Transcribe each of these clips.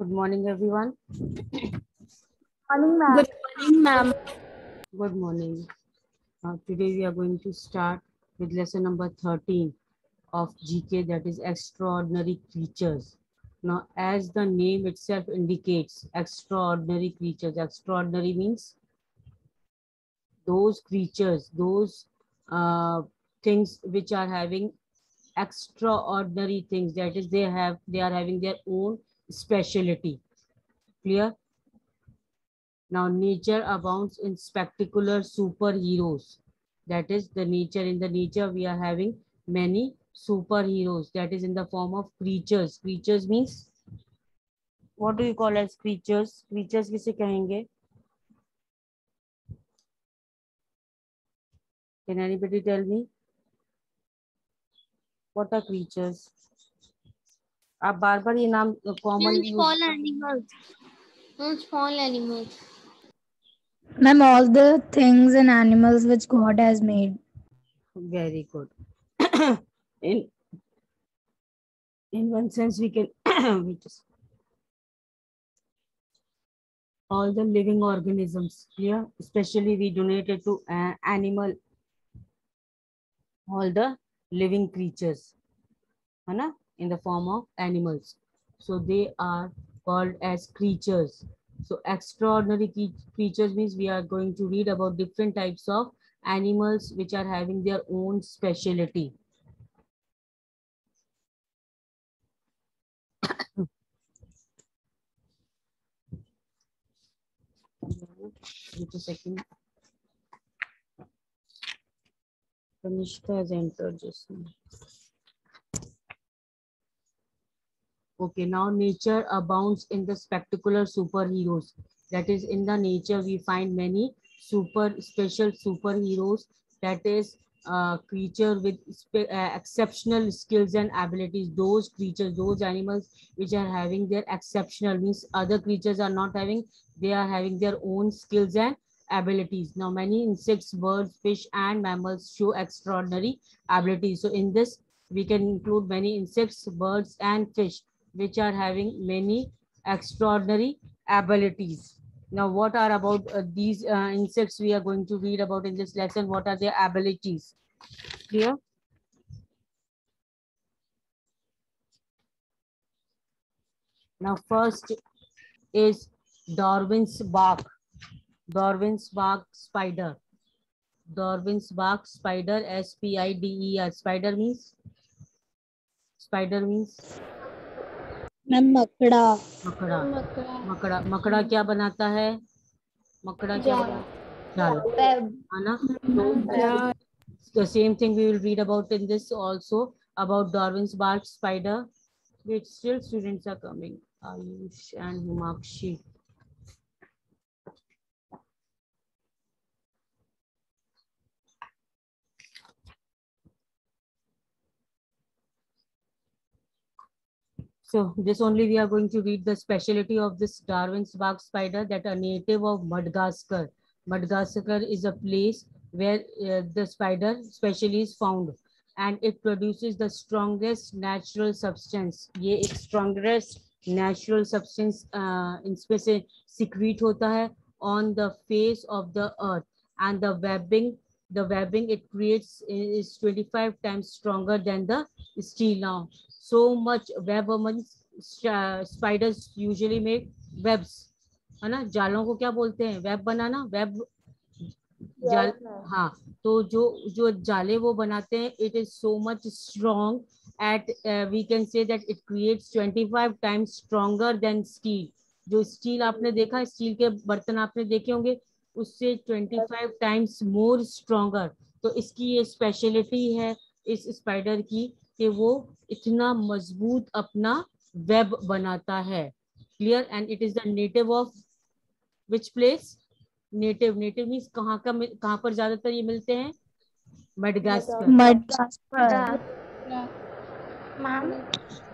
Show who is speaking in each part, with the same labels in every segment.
Speaker 1: Good morning, everyone.
Speaker 2: Morning, ma'am.
Speaker 3: Good morning, ma'am.
Speaker 1: Good morning. Today we are going to start with lesson number 13 of GK, that is extraordinary creatures. Now, as the name itself indicates, extraordinary creatures. Extraordinary means those creatures, those things which are having extraordinary things. That is, they are having their own speciality. Clear? Now, nature abounds in spectacular superheroes. That is the nature. In the nature, we are having many superheroes. That is in the form of creatures. Creatures means, what do you call as creatures? Creatures किसे कहेंगे? Can anybody tell me? What are creatures? आप बार बार ये नाम common
Speaker 3: Small animals. Small animals.
Speaker 2: Ma'am, all the things and animals which God has made.
Speaker 1: Very good. in one sense, we can we just all the living organisms here, especially we donated to animal, all the living creatures, है in the form of animals. So they are called as creatures. So extraordinary creatures means we are going to read about different types of animals which are having their own specialty. Wait a second. Kanishka has entered just now. Okay, now nature abounds in the spectacular superheroes. That is, in the nature we find many special superheroes. That is, creature with exceptional skills and abilities. Those creatures, those animals which are having their exceptional, means other creatures are not having, they are having their own skills and abilities. Now, many insects, birds, fish, and mammals show extraordinary abilities. So, in this, we can include many insects, birds, and fish which are having many extraordinary abilities. Now, what are about these insects we are going to read about in this lesson? What are their abilities? Clear? Now, first is Darwin's bark. Darwin's bark spider. Darwin's bark spider, SPIDER. Spider means? Spider means?
Speaker 2: Ma'am, makda.
Speaker 1: मकड़ा. मकड़ा. मकड़ा क्या बनाता है? मकड़ा क्या बनाता है? जाल. है ना? तो the same thing we will read about in this also, about Darwin's bark spider, which still students are coming. Ayush and Himakshi. So this only we are going to read the specialty of this Darwin's bark spider, that a native of Madagascar. Madagascar is a place where the spider specially is found, and it produces the strongest natural substance. ये एक strongest natural substance इसमें से secrete होता है on the face of the earth, and the webbing it creates is 25 times stronger than the steel. Now, so much web spiders usually make webs, है ना? जालों को क्या बोलते हैं? वेब बनाना, वेब जाल. हाँ, तो जो जो जाले वो बनाते हैं, it is so much strong at, we can say that it creates 25 times stronger than steel. जो स्टील आपने देखा, स्टील के बर्तन आपने देखे होंगे, उससे 25 टाइम्स मोर स्ट्रॉन्गर. तो इसकी ये स्पेशलिटी है इस स्पाइडर की, कि वो इतना मजबूत अपना वेब बनाता है. Clear? And it is the native of which place? Native. Native means कहाँ पर ज्यादातर ये मिलते हैं? Madagascar.
Speaker 2: Madagascar.
Speaker 3: Ma'am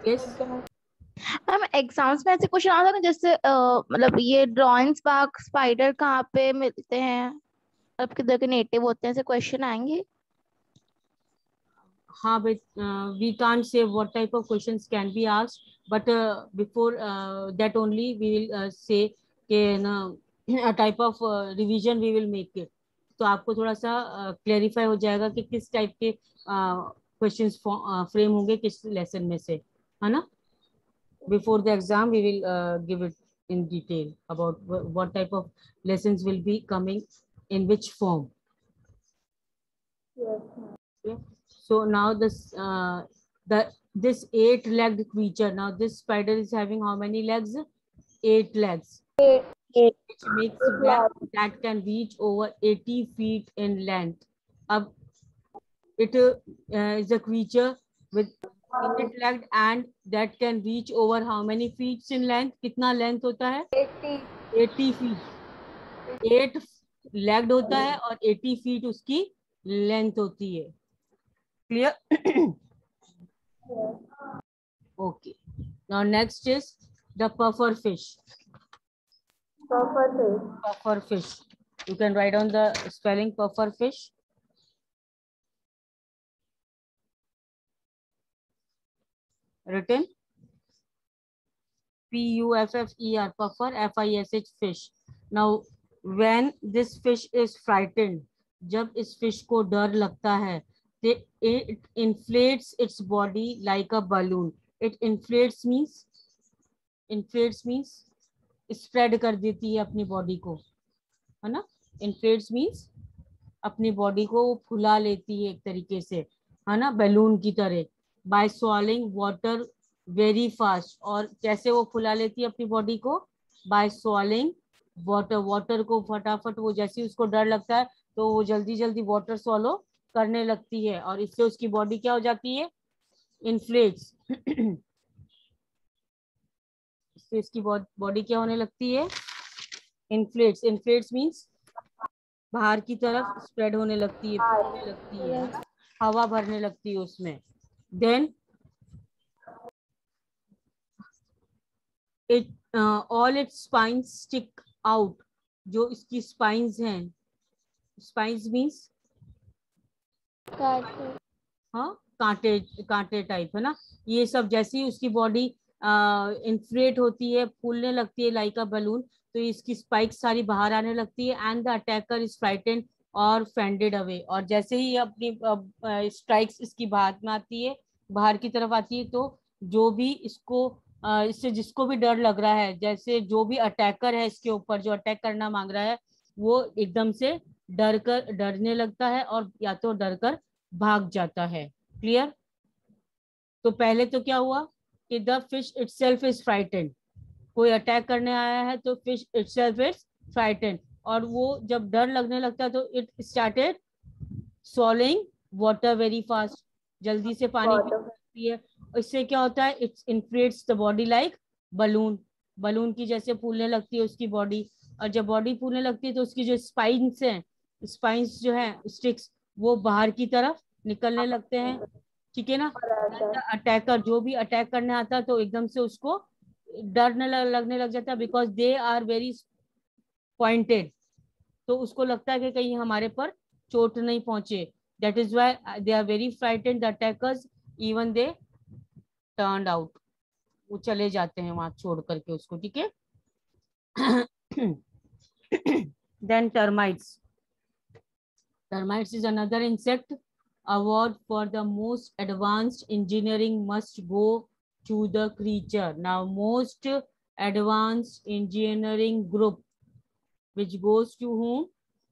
Speaker 1: yes.
Speaker 3: Ma'am exams में ऐसे क्वेश्चन आता है ना, जैसे मतलब ये ड्रॉइंग्स बाग स्पाइडर कहाँ पे मिलते हैं, अब किधर के नेटिव होते हैं, ऐसे क्वेश्चन आएंगे?
Speaker 1: हाँ, but we can't say what type of questions can be asked, but before that only we will say कि ना a type of revision we will make it. तो आपको थोड़ा सा क्लेरिफाई हो जाएगा कि किस टाइप के क्वेश्चंस फ्रेम होंगे किस लेसन में से, है ना. Before the exam we will give it in detail about what type of lessons will be coming in which form.
Speaker 4: Yes.
Speaker 1: Okay. So now this 8-legged creature. Now this spider is having how many legs? 8 legs.
Speaker 4: Eight.
Speaker 1: Which makes web that can reach over 80 feet in length. It is a creature with 8-legged and that can reach over how many feet in length? कितना length होता है? 80 feet. 8-legged होता है और 80 feet उसकी length होती है. Clear? Okay. Now next is the puffer fish. Puffer fish. You can write down the spelling puffer fish. Written P-U-F-F-E-R, puffer, F-I-S-H, fish. Now when this fish is frightened, जब इस fish को डर लगता है, it inflates its body like a balloon. It inflates means spread कर देती है अपनी body को, है ना. Inflates means अपनी body को फुला लेती है एक तरीके से, है ना, balloon की तरह. By swallowing water very fast. और कैसे वो फुला लेती है अपनी body को? By swallowing water को फटाफट, वो जैसे उसको डर लगता है तो वो जल्दी जल्दी water swallow करने लगती है और इससे उसकी बॉडी क्या हो जाती है? इन्फ्लेट्स. इससे इसकी बॉडी क्या होने लगती है? इन्फ्लेट्स. इन्फ्लेट्स मीन्स बाहर की तरफ स्प्रेड होने लगती है, फैलने लगती है, हवा भरने लगती है उसमें. Then it all its spines stick out. जो इसकी स्पाइन्स हैं, स्पाइन्स मीन्स हाँ, कांटे टाइप, है ना. ये सब जैसे ही उसकी बॉडी इन्फ्लेट होती है, फूलने लगती है लाइक अ बलून, तो इसकी स्पाइक्स सारी बाहर आने लगती है. And the attacker is frightened और फेंडेड अवे. और जैसे ही अपनी स्ट्राइक्स इसकी बाहर में आती है, बाहर की तरफ आती है, तो जो भी इससे जिसको भी डर लग रहा है, जैसे जो भी अटैकर है इसके ऊपर, जो अटैक करना मांग रहा है, वो एकदम से डरने लगता है और या तो डरकर भाग जाता है. क्लियर? तो पहले तो क्या हुआ कि the fish itself is frightened. कोई अटैक करने आया है तो फिश इटसेल्फ इज फ्राइटेंड, और वो जब डर लगने लगता है तो it started swallowing water very fast. जल्दी से पानी पीती है. इससे क्या होता है? It inflates the body like balloon. Balloon की जैसे फूलने लगती है उसकी बॉडी. और जब बॉडी फूलने लगती है तो उसकी जो स्पाइन्स हैं, स्पाइन्स जो है, स्टिक्स, वो बाहर की तरफ निकलने लगते हैं. ठीक है ना. अटैकर जो भी अटैक करने आता है तो एकदम से उसको डरने लगने लग जाता है, because they are very pointed. तो उसको लगता है कि कहीं हमारे पर चोट नहीं पहुंचे. That is why they are very frightened. The attackers even they turned out. वो चले जाते हैं वहां छोड़ करके उसको. ठीक है. Then termites. Termites is another insect. Award for the most advanced engineering must go to the creature. Now most advanced engineering group which goes to whom?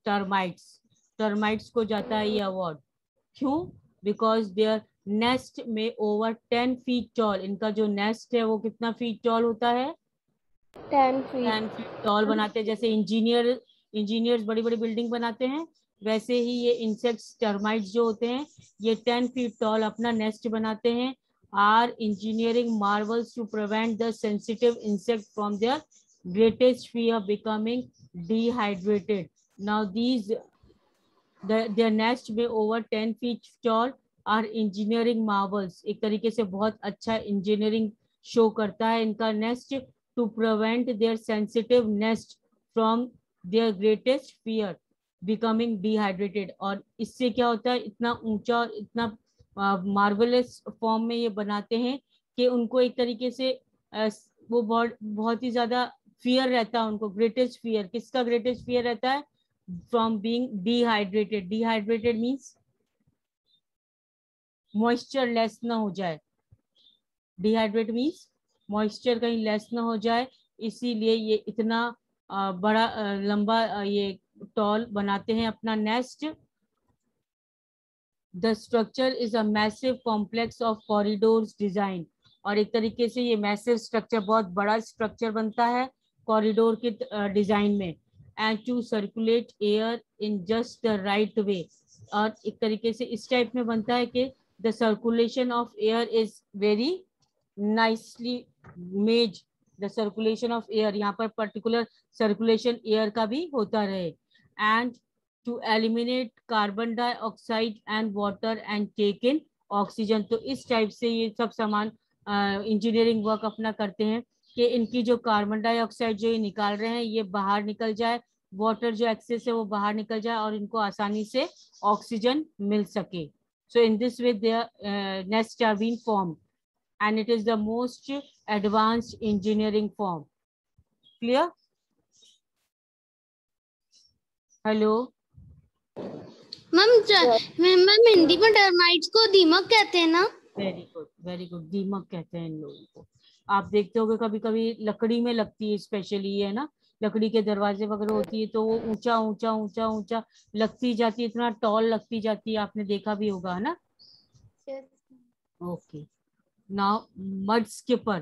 Speaker 1: Termites. Termites को जाता है ये award. क्यों? Because their nest में over 10 feet tall. इनका जो nest है वो कितना feet tall होता है?
Speaker 4: 10 feet.
Speaker 1: 10 feet tall बनाते हैं. जैसे इंजीनियर्स बड़ी बड़ी बिल्डिंग बनाते हैं, वैसे ही ये इंसेक्ट्स टर्माइट्स जो होते हैं ये 10 feet tall अपना नेस्ट बनाते हैं. Are engineering marvels to prevent the sensitive insect from their greatest fear becoming dehydrated. Now their nest में over 10 feet tall are engineering marvels. एक तरीके से बहुत अच्छा इंजीनियरिंग शो करता है इनका nest, to prevent their sensitive nest from their greatest fear becoming dehydrated. और इससे क्या होता है? इतना ऊंचा और इतना मार्वलस फॉर्म में ये बनाते हैं कि उनको एक तरीके से वो बहुत ही ज्यादा फियर रहता है उनको। ग्रेटेस्ट फियर, किसका ग्रेटेस्ट फियर रहता है? From being dehydrated. Dehydrated means moisture less ना हो जाए। डिहाइड्रेट मीन्स मॉइस्चर कहीं लेस ना हो जाए, इसीलिए ये इतना बड़ा लंबा ये टॉल बनाते हैं अपना nest. The structure is a massive complex of corridors design. और एक तरीके से ये मैसिव स्ट्रक्चर, बहुत बड़ा स्ट्रक्चर बनता है कॉरिडोर के डिजाइन में। And to circulate air in just the right way. और एक तरीके से इस टाइप में बनता है कि the circulation of air is very nicely made. The circulation of air, यहाँ पर पर्टिकुलर सर्कुलेशन एयर का भी होता रहे। And to eliminate carbon dioxide and water and take in oxygen. तो इस टाइप से ये सब सामान इंजीनियरिंग वर्क अपना करते हैं कि इनकी जो कार्बन डाइऑक्साइड जो ये निकाल रहे हैं ये बाहर निकल जाए, वाटर जो एक्सेस है वो बाहर निकल जाए और इनको आसानी से ऑक्सीजन मिल सके। So in this way there nest are been form and it is the most advanced engineering form. Clear? Hello?
Speaker 4: Ma'am Hindi में टर्माइट्स को दीमक कहते हैं ना?
Speaker 1: Very good, very good. दीमक कहते हैं इन लोगों को। आप देखते होगे कभी कभी लकड़ी में लगती है, स्पेशली है ना, लकड़ी के दरवाजे वगैरह होती है तो वो ऊंचा ऊंचा ऊंचा ऊंचा लगती जाती है, इतना टॉल लगती जाती है, आपने देखा भी होगा, है ना? Okay, now mud skipper,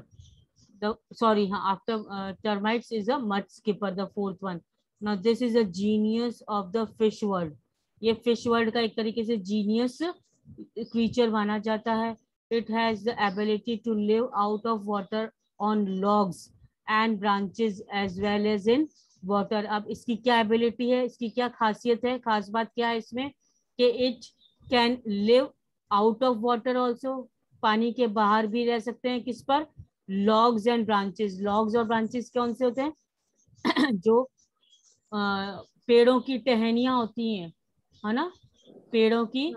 Speaker 1: the sorry after termites is a mud skipper, the fourth one. Now this is a genius of the fish world. ये fish world का एक तरीके से genius creature माना जाता है। It has the ability to live out of water on logs and branches as well as in water. अब इसकी क्या ability है, इसकी क्या खासियत है, खास बात क्या है इसमें कि it can live out of water also, पानी के बाहर भी रह सकते हैं। किस पर? Logs and branches. लॉग्स और ब्रांचेस कौन से होते हैं? जो पेड़ों की टहनियां होती हैं, है ना, पेड़ों की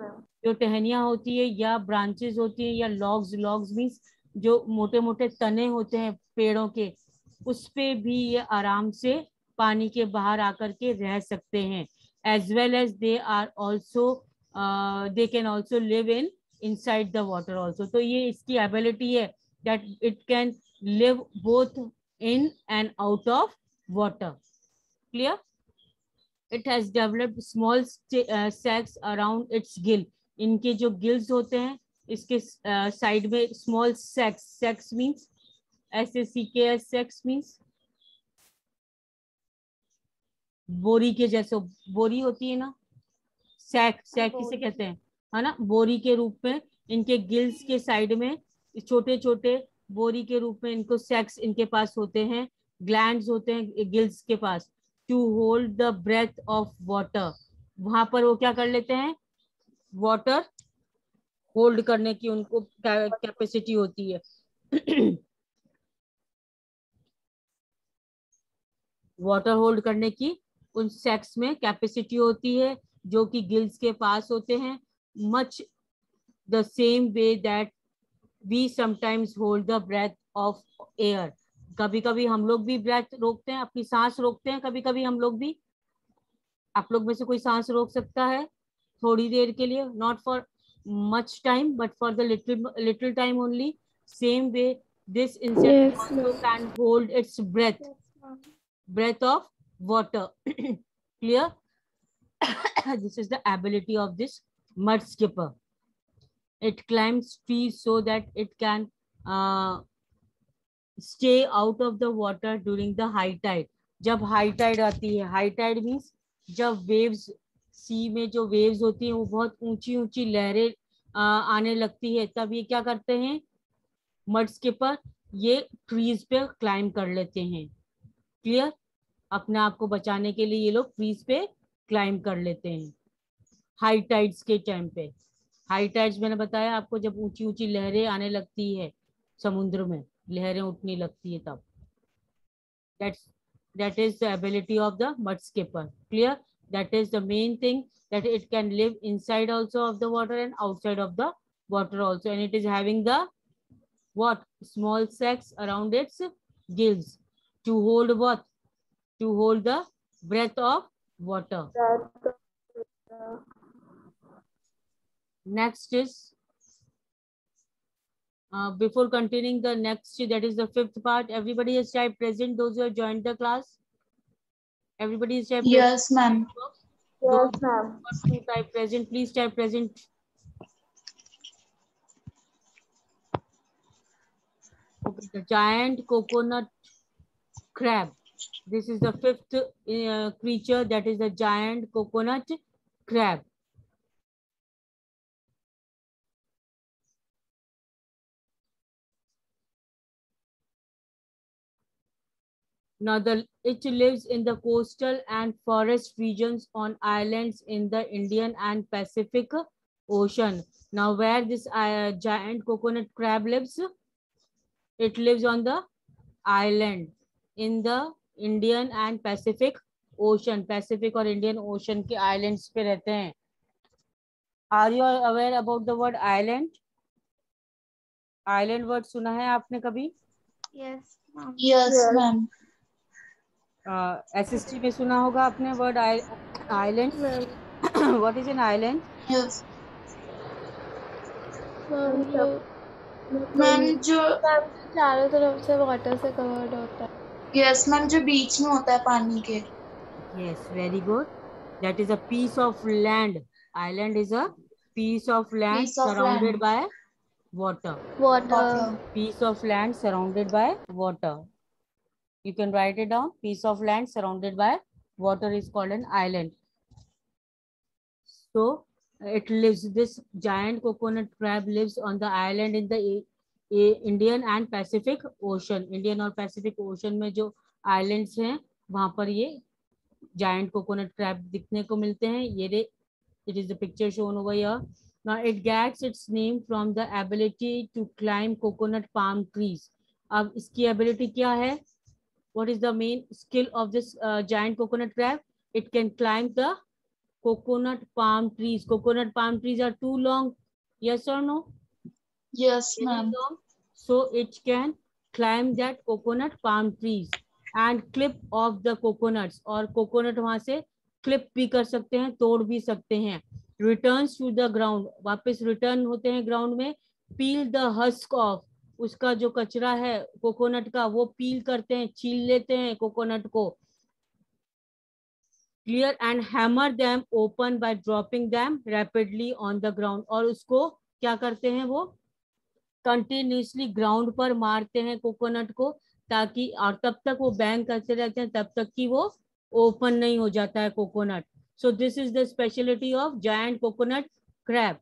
Speaker 1: जो टहनियां होती है या ब्रांचेस होती है या लॉग्स। लॉग्स मीन्स जो मोटे मोटे तने होते हैं पेड़ों के, उस पे भी ये आराम से पानी के बाहर आकर के रह सकते हैं। As well as they are also they can also live in inside the water also. तो ये इसकी ability है that it can live both in and out of water. Clear? It has developed small sacs around its gill. इनके जो gills होते हैं इसके side में स्मॉल सैक्स, सैक्स मीन्स SACKS, सैक्स मीन्स बोरी के जैसे, बोरी होती है ना, सैक, सैक किसे कहते हैं, है ना, बोरी के रूप में इनके गिल्स के साइड में छोटे छोटे बोरी के रूप में इनको सैक्स इनके पास होते हैं, ग्लैंड्स होते हैं गिल्स के पास। To hold the breath of water, वहां पर वो क्या कर लेते हैं, वाटर होल्ड करने की उनको कैपेसिटी होती है। वाटर होल्ड करने की उन सैक्स में कैपेसिटी होती है जो कि गिल्स के पास होते हैं। Much the same way that we sometimes hold the breath of air. कभी कभी हम लोग भी ब्रेथ रोकते हैं, अपनी सांस रोकते हैं कभी कभी हम लोग भी। आप लोग में से कोई सांस रोक सकता है थोड़ी देर के लिए? Not for much time but for the little time only. Same way this insect also can hold its breath of water. Clear? This is the ability of this mud skipper. It climbs trees so that it can stay out of the water during the high tide. जब high Tide आती है, high Tide means जब waves, सी में जो waves होती हैं वो बहुत ऊंची ऊंची लहरें आने लगती है, तब ये क्या करते हैं, मड स्किपर ये ट्रीज पे क्लाइंब कर लेते हैं। क्लियर? अपने आप को बचाने के लिए ये लोग ट्रीज पे क्लाइंब कर लेते हैं हाई टाइड्स के टाइम पे। हाई टाइड्स मैंने बताया आपको, जब ऊंची ऊंची लहरें आने लगती है, समुद्र में लहरें उठने लगती है तब। that is the ability of the mud skipper. Clear? That is the main thing, that it can live inside also of the water and outside of the water also, and it is having the what? Small sacs around its gills to hold what? To hold the breath of water. Next is, before continuing the next, that is the fifth part. Everybody is type present. Those who have joined the class. Everybody is type present.
Speaker 2: Yes, ma'am.
Speaker 1: Those who want to type present, please type present. Okay, the giant coconut crab. This is the fifth creature, that is the giant coconut crab. Now, it lives in the coastal and forest regions on islands in the Indian and Pacific Ocean. Now, where this giant coconut crab lives? It lives on the island in the Indian and Pacific Ocean. Pacific और Indian Ocean के islands पे रहते हैं. Are you aware about the word island? Island word सुना है आपने कभी?
Speaker 3: Yes, ma'am.
Speaker 2: Yes, ma'am.
Speaker 1: SST में सुना होगा आपने word island. What is an island?
Speaker 2: Yes.
Speaker 3: Ma'am
Speaker 2: जो
Speaker 3: चारों तरफ से वाटर से कवर्ड होता है.
Speaker 2: यस मैम, जो बीच में होता है पानी के.
Speaker 1: Yes, very good. That is a piece of land. Island is a piece of land surrounded by water.
Speaker 3: Water.
Speaker 1: Piece of land surrounded by water. You can write it down. Piece of land surrounded by water is called an island. So it lives, this giant coconut crab lives on the island in the Indian and Pacific Ocean. Indian और Pacific Ocean में जो islands हैं वहाँ पर ये giant coconut crab दिखने को मिलते हैं. ये it is the picture shown over here. Now it gets its name from the ability to climb coconut palm trees. अब इसकी ability क्या है? What is the main skill of this giant coconut crab? It can climb the coconut palm trees. Coconut palm trees are too long. Yes or no?
Speaker 2: Yes, ma'am.
Speaker 1: So it can climb that coconut palm trees and clip off the coconuts. और coconut वहाँ से clip भी कर सकते हैं, तोड़ भी सकते हैं. Returns to the ground. वापस return होते हैं ground में. Peel the husk off. उसका जो कचरा है कोकोनट का वो पील करते हैं, छील लेते हैं कोकोनट को. Clear and hammer them open by dropping them rapidly on the ground. और उसको क्या करते हैं वो कंटिन्यूसली ग्राउंड पर मारते हैं कोकोनट को, ताकि और तब तक वो बैंग करते रहते हैं तब तक कि वो ओपन नहीं हो जाता है coconut. So this is the speciality of giant coconut crab.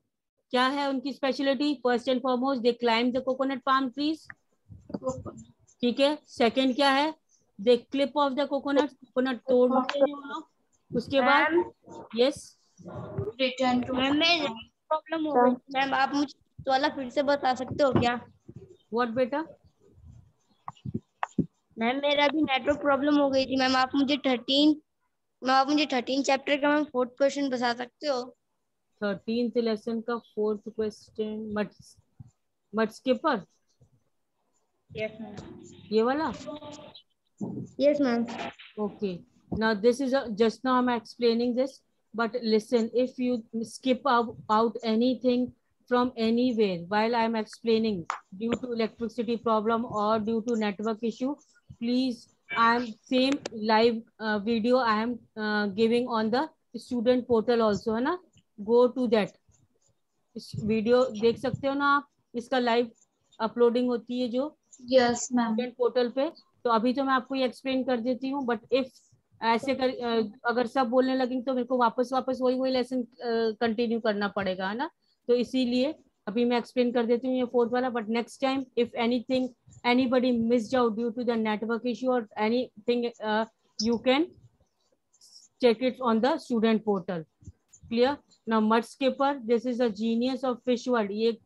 Speaker 1: क्या है उनकी speciality? First and foremost they climb the coconut palm trees. ठीक है. सेकंड क्या है? They clip off the coconut. Coconut तोड़ते हैं वो लोग. उसके बाद yes
Speaker 2: return to.
Speaker 4: Ma'am problem हो गई मैम, आप मुझे तो वाला फिर से बता सकते हो क्या?
Speaker 1: व्हाट बेटा?
Speaker 4: मैम मेरा भी नेटवर्क प्रॉब्लम हो गई थी मैम. आप मुझे 13 चैप्टर का मैम 4th क्वेश्चन बता सकते हो?
Speaker 1: 13th लेसन का 4th क्वेश्चन मट स्किपर.
Speaker 4: Yes ma'am.
Speaker 1: ये वाला.
Speaker 4: Yes ma'am.
Speaker 1: Okay. Now this is just now I'm explaining this, but listen, if you skip out anything from anywhere while I'm explaining due to electricity problem or due to network issue, please, I'm same live video I am giving on the student portal also, है ना? Go to that. इस video देख सकते हो ना आप, इसका live uploading होती है जो
Speaker 2: यस मैम
Speaker 1: स्टूडेंट पोर्टल पे. तो अभी तो मैं आपको ये एक्सप्लेन कर देती हूँ, बट इफ ऐसे अगर सब बोलने लगेंगे तो मेरे को वापस वही लेसन कंटिन्यू करना पड़ेगा, है ना? तो इसीलिए अभी मैं एक्सप्लेन कर देती हूँ ये 4th वाला. But next time if anything anybody missed out due to the network issue or anything, you can check it on the student portal. Clear? Now mud skipper, this is a genius of fish world. ये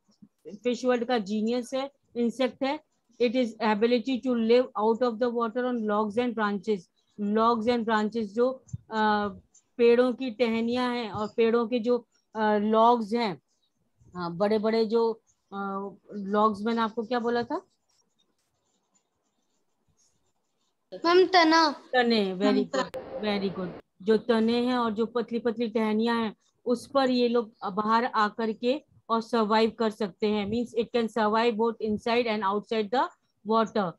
Speaker 1: fish world का genius है, insect है. It is ability to live out of the water on logs and branches. Logs and branches जो पेड़ों की टहनियां हैं और पेड़ों के जो logs हैं, हाँ, बड़े बड़े जो लॉग्स, मैंने आपको क्या बोला था?
Speaker 4: मैम तना।
Speaker 1: तने, वेरी गुड, वेरी गुड। जो तने हैं और जो पतली पतली टहनियां हैं, उस पर ये लोग बाहर आकर के और सरवाइव कर सकते हैं। Means it can survive both inside and outside the water.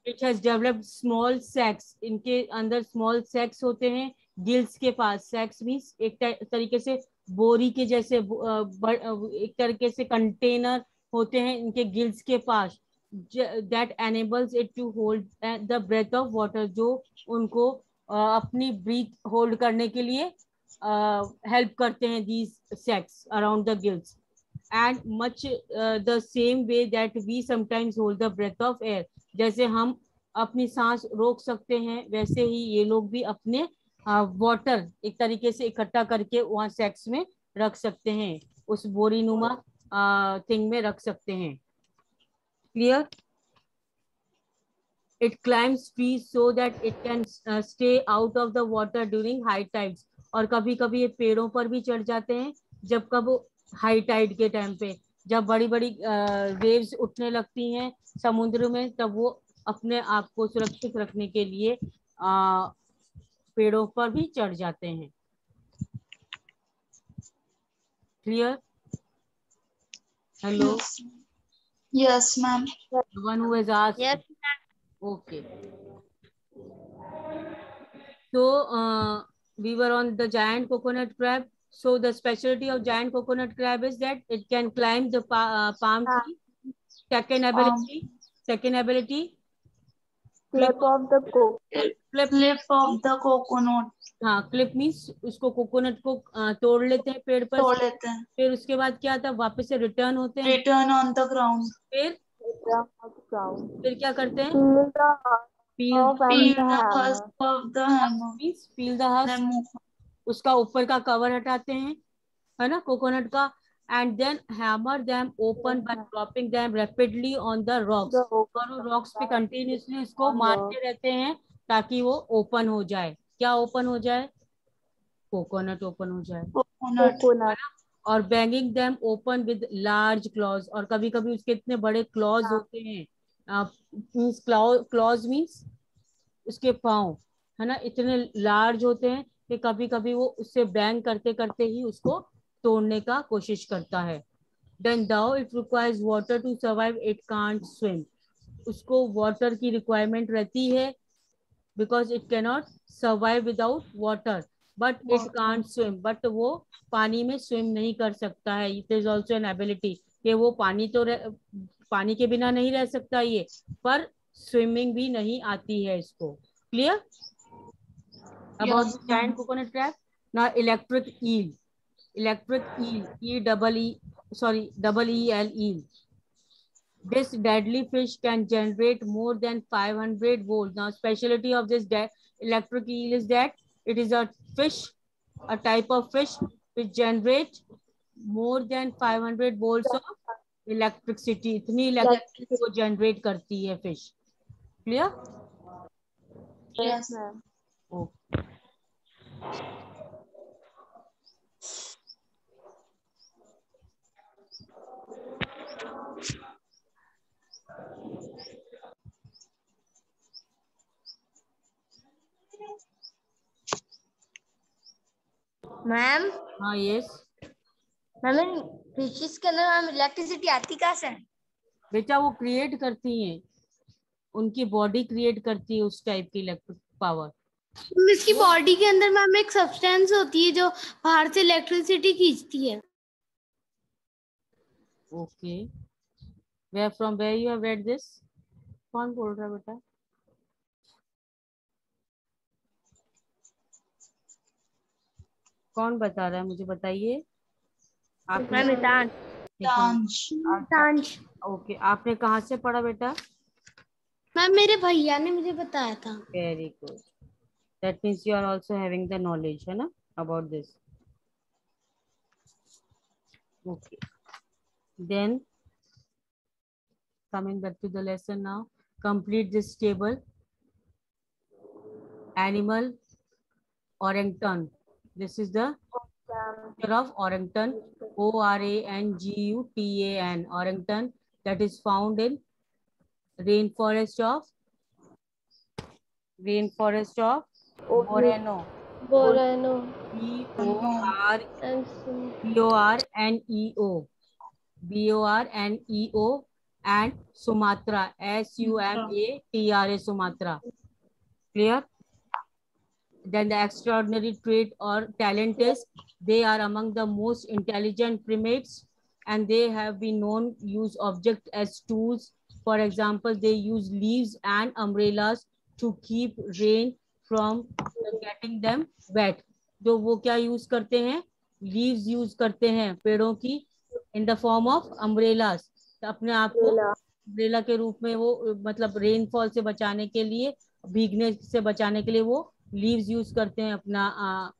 Speaker 1: It has developed small sacs, इनके अंदर स्मॉल सैक्स होते हैं गिल्स के पास। सैक्स मींस एक तरीके से बोरी के जैसे एक तरीके से कंटेनर होते हैं इनके गिल्स के पास, that enables it to hold the breath of water, जो उनको अपनी ब्रीथ होल्ड करने के लिए हेल्प करते हैं, these sacs around the gills. And much the same way that we sometimes hold the breath of air, जैसे हम अपनी सांस रोक सकते हैं, वैसे ही ये लोग भी अपने वाटर एक तरीके से इकट्ठा करके वहाँ सैक्स में रख सकते हैं, उस बोरी नुमा थिंग में रख सकते हैं। Clear? It climbs trees so that it can stay out of the water during high tides. और कभी कभी ये पेड़ों पर भी चढ़ जाते हैं जब कब हाई टाइड के टाइम पे, जब बड़ी बड़ी वेव्स उठने लगती हैं समुद्र में, तब वो अपने आप को सुरक्षित रखने के लिए पेड़ों पर भी चढ़ जाते हैं। Clear? Hello?
Speaker 2: Yes, ma'am.
Speaker 1: The one who has asked.
Speaker 4: Yes.
Speaker 1: Okay. So we were on the giant coconut crab. So the specialty of giant coconut crab is that it can climb the palm tree. Second ability,
Speaker 3: Clip of the
Speaker 2: Flip of the coconut.
Speaker 1: हाँ, clip means उसको coconut को तोड़ लेते हैं पेड़ पर
Speaker 2: तोड़
Speaker 1: से,
Speaker 2: लेते हैं,
Speaker 1: फिर उसके बाद क्या आता है, वापस से रिटर्न होते हैं,
Speaker 2: रिटर्न ऑन द ग्राउंड,
Speaker 1: फिर क्या करते हैं,
Speaker 2: feel the husk of the hammer,
Speaker 1: means feel the husk, उसका ऊपर का कवर हटाते हैं, है ना, कोकोनट का, and then hammer them open by dropping them rapidly on the rocks, और वो रॉक्स पे कंटिन्यूअसली उसको मारते रहते हैं ताकि वो ओपन हो जाए। क्या ओपन हो जाए? कोकोनट ओपन हो जाए।
Speaker 2: कोकोनट,
Speaker 1: और banging them open with large clause, और कभी कभी उसके इतने बड़े क्लॉज होते हैं, क्लॉज मीन्स उसके पाँव, है ना, इतने लार्ज होते हैं कि कभी कभी वो उससे बैंग करते करते ही उसको तोड़ने का कोशिश करता है। Then though it requires water to survive, it can't swim, उसको वाटर की रिक्वायरमेंट रहती है because it cannot survive without water, but it can't swim, but वो पानी में स्विम नहीं कर सकता है। It is also an ability कि वो पानी के बिना नहीं रह सकता ये, पर स्विमिंग भी नहीं आती है इसको। Clear about the giant coconut crab? Now electric eel, double E-L, eel. This deadly fish can generate more than 500 volts. Now, specialty of this electric eel is that it is a fish, a type of fish which generates more than 500 volts of electricity. इतनी electricity को generate करती है fish. Clear?
Speaker 2: yes ma'am.
Speaker 1: Okay.
Speaker 4: Ma'am
Speaker 1: हाँ, yes
Speaker 4: ma'am fishes के अंदर ma'am electricity आती कहाँ से है?
Speaker 1: बेटा, वो क्रिएट करती हैं, उनकी बॉडी क्रिएट करती है उस टाइप की इलेक्ट्रिक पावर।
Speaker 5: इसकी बॉडी के अंदर मैम एक सब्सटेंस होती है जो बाहर से इलेक्ट्रिसिटी खींचती है।
Speaker 1: Okay, where from where you have read this? कौन बोल रहा है बेटा? कौन बता रहा है, मुझे बताइए।
Speaker 4: मैम
Speaker 5: तांश।
Speaker 1: ओके, आपने कहाँ से पढ़ा बेटा?
Speaker 5: मैम मेरे भैया ने मुझे बताया था।
Speaker 1: Very good, that means you are also having the knowledge, है ना, about this. Okay, then coming back to the lesson now, complete this table. Animal, orangutan, this is the of orangutan, orangutan, orangutan, that is found in rainforest of Borneo.
Speaker 6: Borneo.
Speaker 1: Borneo and Sumatra, Sumatra, Sumatra. Clear? Then the extraordinary trait or talent is they are among the most intelligent primates, and they have been known use objects as tools. For example, they use leaves and umbrellas to keep rain from getting them wet. तो वो क्या use करते हैं? Leaves use करते हैं पेड़ों की in the form of umbrellas, अपने आप को अम्ब्रेला के रूप में वो मतलब रेनफॉल से बचाने के लिए, भीगने से बचाने के लिए वो लीव्स यूज करते हैं अपना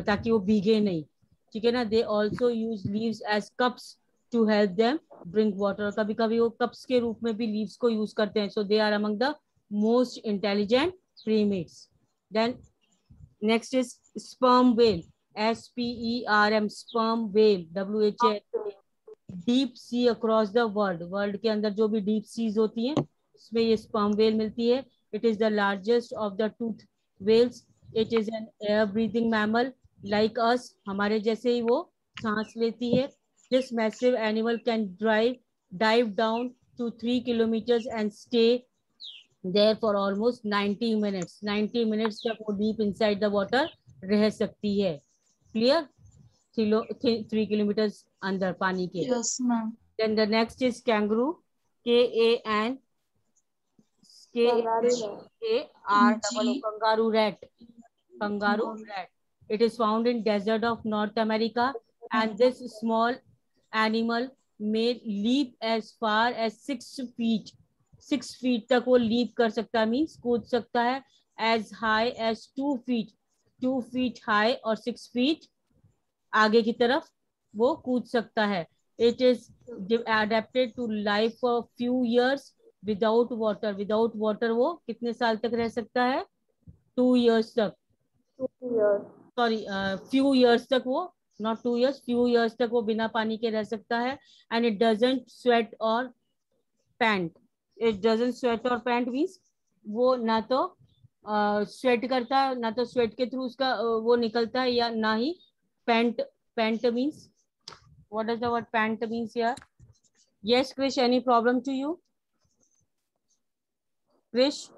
Speaker 1: ताकि वो भीगे नहीं, ठीक है ना. They also use leaves as cups to help them drink water. कभी कभी वो कप्स के रूप में भी लीव्स को यूज करते हैं. So they are among the most intelligent primates. Then next is sperm whale, SPERM, sperm whale, WHA. Deep sea across the world, world के अंदर जो भी डीप सीज होती हैं उसमें ये स्पर्म वेल मिलती है. It is the largest of the tooth whales. It is an air breathing mammal like us, हमारे जैसे ही वो सांस लेती है. This massive animal can dive down to 3 kilometers and stay there for almost 90 minutes. 90 minutes तक वो deep inside the water रह सकती है. Clear? 3 kilometers अंदर पानी के.
Speaker 2: Yes, ma'am.
Speaker 1: Then the next is kangaroo, KANGAROO, kangaroo rat. Kangaroo rat. It is found in desert of North America, and this small animal may leap as far as 6 feet. 6 feet तक वो leap कर सकता है, means कूद सकता है. As high as 2 feet. 2 feet high और 6 feet आगे की तरफ वो कूद सकता है. It is adapted to life for few years without water. Without water वो कितने साल तक रह सकता है? 2 years तक. Sorry, few years तक वो, not 2 years, few years तक वो बिना पानी के रह सकता है. And it doesn't sweat or pant. It doesn't sweat or pant means वो ना तो स्वेट करता है, ना तो स्वेट के थ्रू उसका वो निकलता है, या ना ही pant. Pant means, what does the word pant means here? Yes, Krish, any problem to you? Krish?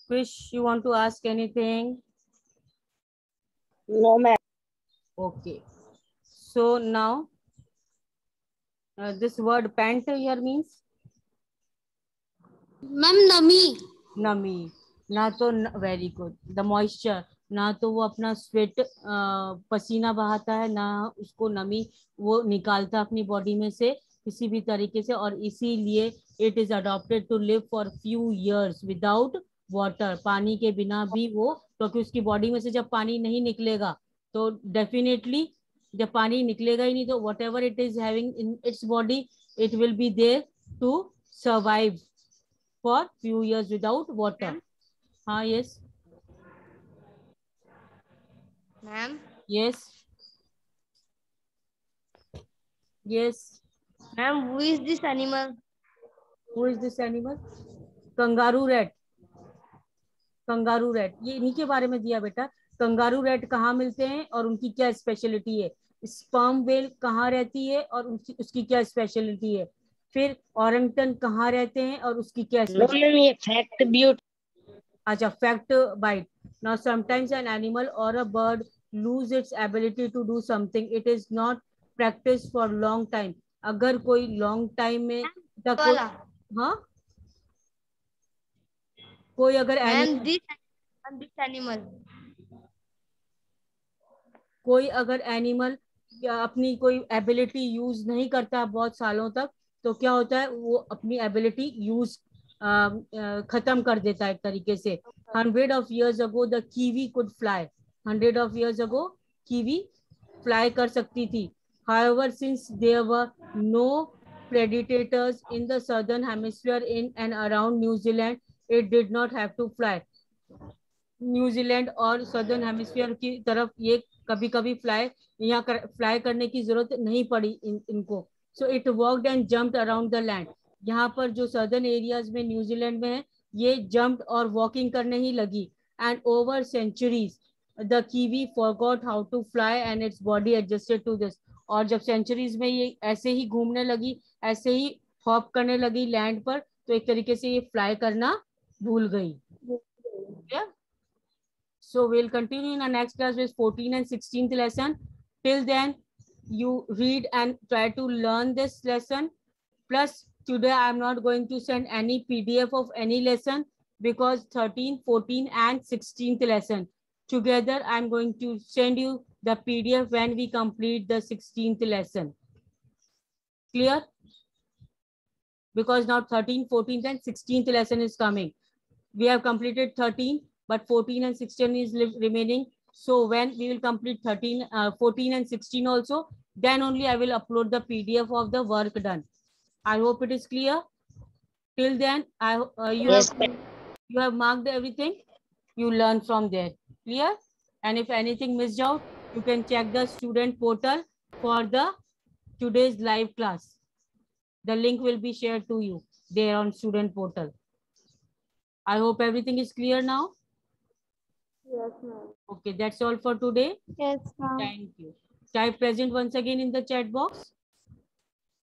Speaker 1: Krish, you want to ask anything?
Speaker 6: No, ma'am.
Speaker 1: Okay. So now, this word pant here means?
Speaker 5: Ma'am नमी.
Speaker 1: नमी. ना तो very good. The moisture, ना तो वो अपना sweat पसीना बहाता है, ना उसको नमी वो निकालता अपनी बॉडी में से किसी भी तरीके से, और इसीलिए it is adopted to live for few years without water. पानी के बिना भी वो, क्योंकि उसकी बॉडी में से जब पानी नहीं निकलेगा तो डेफिनेटली जब पानी निकलेगा ही नहीं तो whatever it is having in its body it will be there to survive for few years without water. Yes.
Speaker 4: Ma'am.
Speaker 1: Yes. Yes.
Speaker 4: Ma'am, who is this animal?
Speaker 1: Who is this animal? Kangaroo rat. Kangaroo rat. ये इन्हीं के बारे में दिया बेटा. Kangaroo rat कहाँ मिलते हैं और उनकी क्या स्पेशलिटी है? स्पर्म वेल कहाँ रहती है और उसकी क्या स्पेशलिटी है? फिर ऑरंगटन कहाँ रहते हैं और उसकी क्या स्पेशलिटी? अच्छा, fact bite. Now sometimes an animal or a bird lose its ability to do something. It is not practice for long time. अगर कोई लॉन्ग टाइम में कोई अगर कोई अगर एनिमल अपनी कोई एबिलिटी यूज नहीं करता बहुत सालों तक, तो क्या होता है, वो अपनी एबिलिटी यूज खत्म कर देता है एक तरीके से. 100 of years ago the kiwi could fly. 100 of years ago kiwi fly कर सकती थी. However, since there were no predators in the southern hemisphere in and around New Zealand, it did not have to fly. New Zealand और southern hemisphere की तरफ ये कभी कभी fly करने की जरूरत नहीं पड़ी इनको. So it walked and jumped around the land. यहाँ पर जो सदर्न एरियाज में न्यूजीलैंड में है, ये जंप्ड और वॉकिंग करने ही लगी. And over centuries the kiwi forgot how to fly and its body adjusted to this. और जब सेंचुरीज में ये ऐसे ही घूमने लगी, ऐसे ही हॉप करने लगी लैंड पर, तो एक तरीके से ये फ्लाई करना भूल गई. yeah? So we'll continue in our next class with 14th and 16th lesson. Till then, you read and try to learn this lesson. Plus, today I'm not going to send any PDF of any lesson because 13th, 14th and 16th lesson. Together, I'm going to send you the PDF when we complete the 16th lesson. Clear? Because now 13th, 14th and 16th lesson is coming. We have completed 13th. But 14 and 16 is remaining. So when we will complete 14 and 16 also, then only I will upload the PDF of the work done. I hope it is clear. Till then, you have marked everything. You learn from there. Clear? And if anything missed out, you can check the student portal for the today's live class. The link will be shared to you there on student portal. I hope everything is clear now.
Speaker 3: Yes, ma'am.
Speaker 1: Okay, that's all for today.
Speaker 3: Yes, ma'am.
Speaker 1: Thank you. Type present once again in the chat box.